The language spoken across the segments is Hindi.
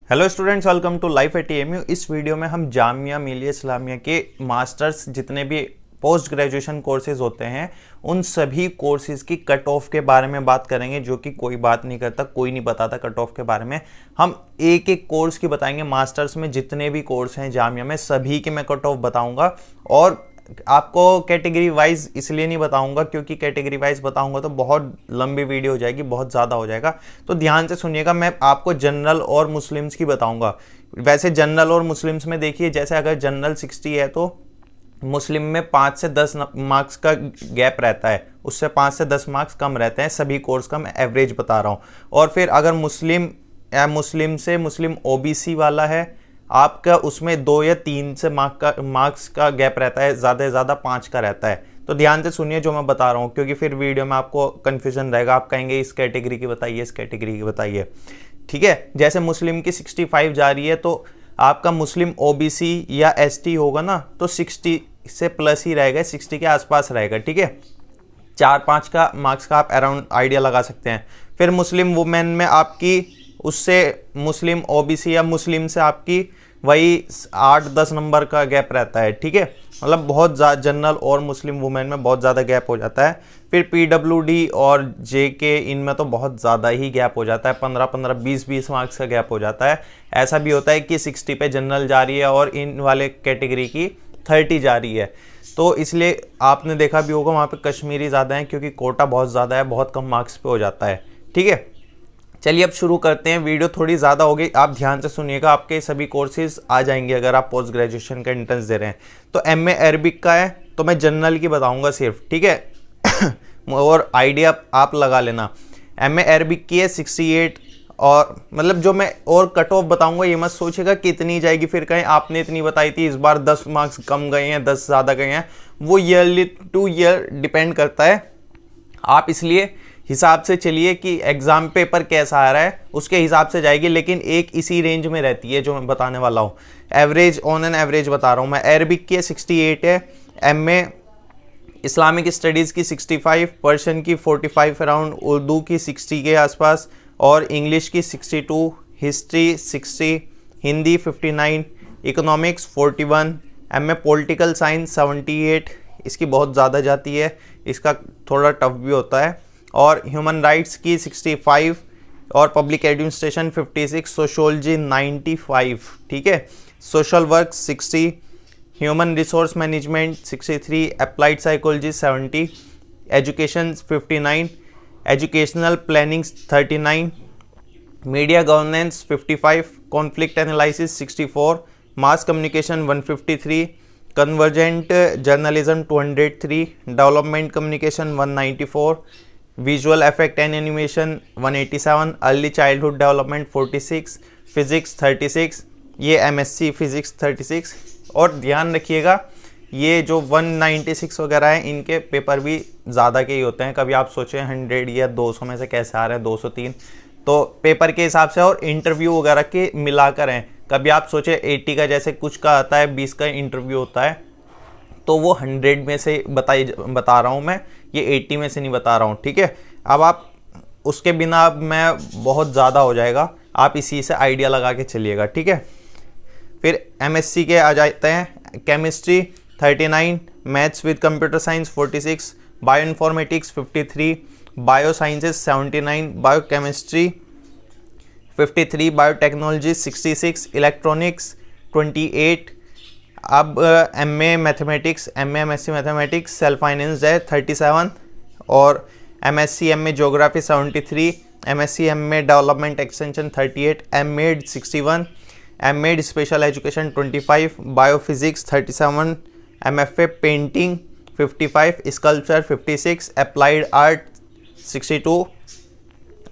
Hello students, welcome to life at AMU. इस वीडियो में हम जामिया मिलिया इस्लामिया के मास्टर्स जितने भी पोस्ट ग्रेजुएशन कोर्सेज होते हैं उन सभी कोर्सेज की कट ऑफ के बारे में बात करेंगे, जो कि कोई बात नहीं करता, कोई नहीं बताता कट ऑफ के बारे में। हम एक एक कोर्स की बताएंगे। मास्टर्स में जितने भी कोर्स हैं जामिया में सभी के मैं कट ऑफ बताऊंगा, और आपको कैटेगरी वाइज इसलिए नहीं बताऊंगा क्योंकि कैटेगरी वाइज बताऊंगा तो बहुत लंबी वीडियो हो जाएगी, बहुत ज़्यादा हो जाएगा। तो ध्यान से सुनिएगा, मैं आपको जनरल और मुस्लिम्स की बताऊंगा। वैसे जनरल और मुस्लिम्स में देखिए, जैसे अगर जनरल 60 है तो मुस्लिम में 5 से 10 मार्क्स का गैप रहता है, उससे 5 से 10 मार्क्स कम रहते हैं सभी कोर्स का, मैं एवरेज बता रहा हूँ। और फिर अगर मुस्लिम से मुस्लिम ओबीसी वाला है आपका, उसमें 2 या 3 से मार्क्स का गैप रहता है, ज़्यादा से ज़्यादा 5 का रहता है। तो ध्यान से सुनिए जो मैं बता रहा हूँ, क्योंकि फिर वीडियो में आपको कन्फ्यूजन रहेगा, आप कहेंगे इस कैटेगरी की बताइए, इस कैटेगरी की बताइए। ठीक है, जैसे मुस्लिम की 65 जा रही है तो आपका मुस्लिम ओबीसी या एसटी होगा ना, तो 60 से प्लस ही रहेगा, 60 के आसपास रहेगा। ठीक है, 4-5 का मार्क्स का आप अराउंड आइडिया लगा सकते हैं। फिर मुस्लिम वुमेन में आपकी उससे मुस्लिम ओबीसी या मुस्लिम से आपकी वही 8-10 नंबर का गैप रहता है। ठीक है, मतलब बहुत ज़्यादा जनरल और मुस्लिम वुमेन में बहुत ज़्यादा गैप हो जाता है। फिर पीडब्ल्यूडी और जेके इनमें तो बहुत ज़्यादा ही गैप हो जाता है, 15-15, 20-20 मार्क्स का गैप हो जाता है। ऐसा भी होता है कि 60 पे जनरल जा रही है और इन वाले कैटेगरी की 30 जा रही है, तो इसलिए आपने देखा भी होगा वहाँ पे कश्मीरी ज़्यादा है, क्योंकि कोटा बहुत ज़्यादा है, बहुत कम मार्क्स पे हो जाता है। ठीक है, चलिए अब शुरू करते हैं। वीडियो थोड़ी ज़्यादा हो गई, आप ध्यान से सुनिएगा, आपके सभी कोर्सेज आ जाएंगे अगर आप पोस्ट ग्रेजुएशन का एंट्रेंस दे रहे हैं। तो एमए अरबिक का है तो मैं जनरल की बताऊंगा सिर्फ, ठीक है और आइडिया आप लगा लेना। एमए अरबिक की है 68, और मतलब जो मैं और कट ऑफ बताऊंगा ये मत सोचेगा कि इतनी जाएगी फिर कहें आपने इतनी बताई थी, इस बार 10 मार्क्स कम गए हैं, 10 ज़्यादा गए हैं। वो ईयरली टू ईयर डिपेंड करता है, आप इसलिए हिसाब से चलिए कि एग्जाम पेपर कैसा आ रहा है उसके हिसाब से जाएगी, लेकिन एक इसी रेंज में रहती है जो मैं बताने वाला हूँ। एवरेज, ऑन एन एवरेज बता रहा हूँ मैं। अरबिक की 68 है, एमए इस्लामिक स्टडीज़ की 65, पर्शियन की 45 अराउंड, उर्दू की 60 के आसपास, और इंग्लिश की 62, history 60, Hindi 59, economics 41, MA political science 78, इसकी बहुत ज़्यादा जाती है, इसका थोड़ा टफ भी होता है, और ह्यूमन राइट्स की 65, और पब्लिक एडमिनिस्ट्रेशन 56, सोशोलॉजी 95। ठीक है, social work 60, human resource management 63, applied psychology 70, education 59, educational planning 39, media governance 55, conflict analysis 64, mass communication 153, convergent journalism 203, development communication 194, visual effect and animation 187, early childhood development 46, physics 36, ये एमएससी फिजिक्स 36। और ध्यान रखिएगा ये जो 196 वगैरह हैं इनके पेपर भी ज़्यादा के ही होते हैं। कभी आप सोचें 100 या 200 में से कैसे आ रहे हैं 203, तो पेपर के हिसाब से और इंटरव्यू वगैरह के मिलाकर हैं। कभी आप सोचें 80 का, जैसे कुछ का आता है 20 का इंटरव्यू होता है, तो वो 100 में से बता रहा हूँ मैं, ये 80 में से नहीं बता रहा हूँ। ठीक है, अब आप उसके बिना अब मैं बहुत ज़्यादा हो जाएगा, आप इसी से आइडिया लगा के चलिएगा। ठीक है, फिर एमएससी के आ जाते हैं। Chemistry 39, maths with computer science 46, bioinformatics 53, bio sciences 79, biochemistry 53, biotechnology 66, electronics 28। अब MA mathematics, MA MSc mathematics self finance है 37, और MSc MA geography 73, MSc MA development extension 38, MEd 61, MEd special education 25, biophysics 37, MFA painting 55, sculpture 56, applied art 62,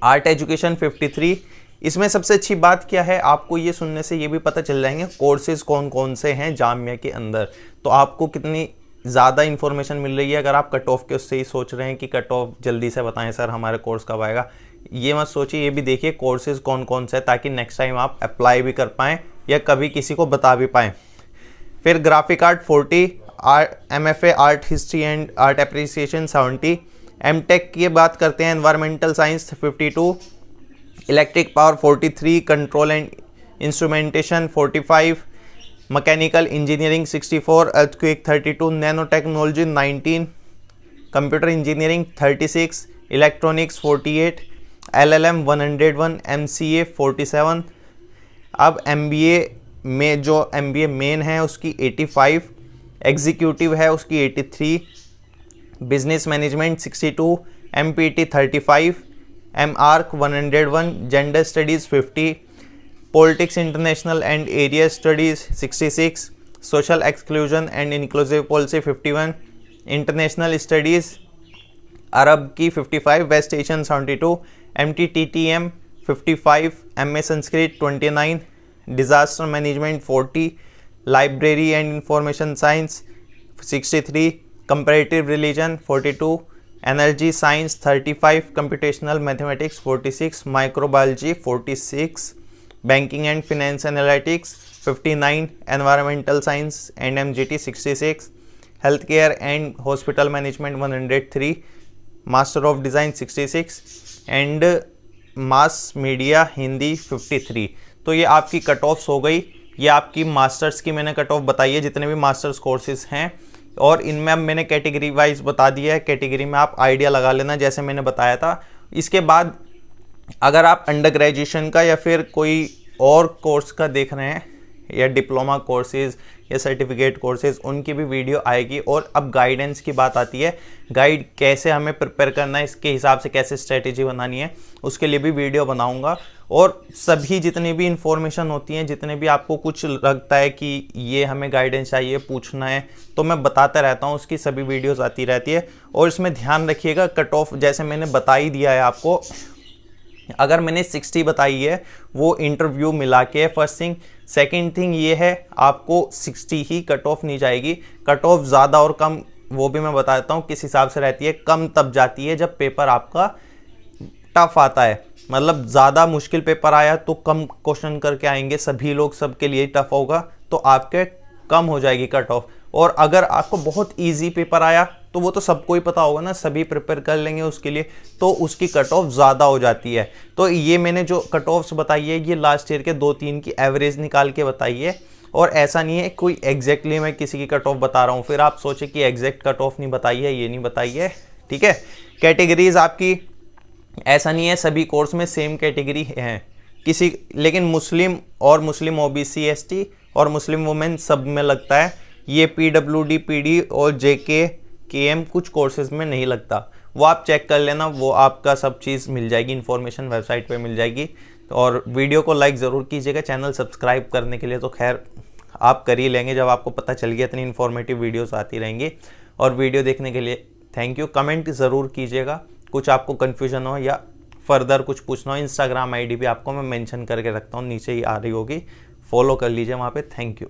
art education 53। इसमें सबसे अच्छी बात क्या है, आपको ये सुनने से ये भी पता चल जाएंगे कोर्सेज कौन कौन से हैं जामिया के अंदर, तो आपको कितनी ज़्यादा इन्फॉर्मेशन मिल रही है। अगर आप कट ऑफ के उससे ही सोच रहे हैं कि कट ऑफ जल्दी से बताएं सर हमारा कोर्स कब आएगा, ये मत सोचिए, ये भी देखिए कोर्सेज कौन कौन से हैं, ताकि नेक्स्ट टाइम आप अप्लाई भी कर पाएँ या कभी किसी को बता भी पाएँ। फिर graphic art 40, MFA art history and art appreciation 70, MTech की बात करते हैं, environmental science 52, electric power 43, control and instrumentation 45, mechanical engineering 64, earthquake 32, nanotechnology 19, computer engineering 36, electronics 48, LLM 101, MCA 47। अब MBA में जो MBA मेन है उसकी 85, एग्जीक्यूटिव है उसकी 83, business management 62, MPT 35, MArch 101, gender studies 50, politics international and area studies 66, social exclusion and inclusive policy 51, international studies अरब की 55, west Asian 72, MTTTM 55, MA Sanskrit 29, disaster management 40, library and information science 63, comparative religion 42, energy science 35, computational mathematics 46, microbiology 46, banking and finance analytics 59, environmental science and MGT 66, health care and hospital management 103, master of design 66 and mass media Hindi 53। तो ये आपकी कट ऑफ्स हो गई। ये आपकी मास्टर्स की मैंने कट ऑफ बताई है, जितने भी मास्टर्स कोर्सेज हैं, और इनमें अब मैंने कैटेगरी वाइज बता दिया है। कैटेगरी में आप आइडिया लगा लेना जैसे मैंने बताया था। इसके बाद अगर आप अंडर ग्रेजुएशन का या फिर कोई और कोर्स का देख रहे हैं या डिप्लोमा कोर्सेज या सर्टिफिकेट कोर्सेज, उनकी भी वीडियो आएगी। और अब गाइडेंस की बात आती है, गाइड कैसे हमें प्रिपेयर करना है, इसके हिसाब से कैसे स्ट्रेटेजी बनानी है, उसके लिए भी वीडियो बनाऊंगा। और सभी जितनी भी इंफॉर्मेशन होती हैं, जितने भी आपको कुछ लगता है कि ये हमें गाइडेंस चाहिए, पूछना है, तो मैं बताता रहता हूँ, उसकी सभी वीडियोज़ आती रहती है। और इसमें ध्यान रखिएगा, कट ऑफ जैसे मैंने बता ही दिया है आपको, अगर मैंने 60 बताई है वो इंटरव्यू मिला के फर्स्ट थिंग। सेकंड थिंग ये है, आपको 60 ही कट ऑफ नहीं जाएगी। कट ऑफ ज़्यादा और कम वो भी मैं बता देता हूँ किस हिसाब से रहती है। कम तब जाती है जब पेपर आपका टफ आता है, मतलब ज़्यादा मुश्किल पेपर आया तो कम क्वेश्चन करके आएंगे, सभी लोग सबके लिए टफ होगा, तो आपके कम हो जाएगी कट ऑफ। और अगर आपको बहुत इजी पेपर आया तो वो तो सबको ही पता होगा ना, सभी प्रिपेयर कर लेंगे उसके लिए, तो उसकी कट ऑफ ज़्यादा हो जाती है। तो ये मैंने जो कट ऑफ्स बताई है ये लास्ट ईयर के 2-3 की एवरेज निकाल के बताई है। और ऐसा नहीं है कोई एग्जैक्टली मैं किसी की कट ऑफ बता रहा हूँ फिर आप सोचे कि एग्जैक्ट कट ऑफ नहीं बताई है, ये नहीं बताई है, ठीक है। कैटेगरीज आपकी ऐसा नहीं है सभी कोर्स में सेम कैटेगरी हैं किसी, लेकिन मुस्लिम और मुस्लिम OBC ST और मुस्लिम वुमेन सब में लगता है। ये PWD PD और JK KM कुछ कोर्सेज में नहीं लगता, वो आप चेक कर लेना, वो आपका सब चीज़ मिल जाएगी, इन्फॉर्मेशन वेबसाइट पे मिल जाएगी। और वीडियो को लाइक ज़रूर कीजिएगा, चैनल सब्सक्राइब करने के लिए तो खैर आप कर ही लेंगे जब आपको पता चल गया, इतनी इन्फॉर्मेटिव वीडियोस आती रहेंगी। और वीडियो देखने के लिए थैंक यू। कमेंट ज़रूर कीजिएगा, कुछ आपको कन्फ्यूजन हो या फर्दर कुछ पूछना हो। इंस्टाग्राम ID भी आपको मैं मेंशन करके रखता हूँ, नीचे ही आ रही होगी, फॉलो कर लीजिए वहाँ पे। Thank you.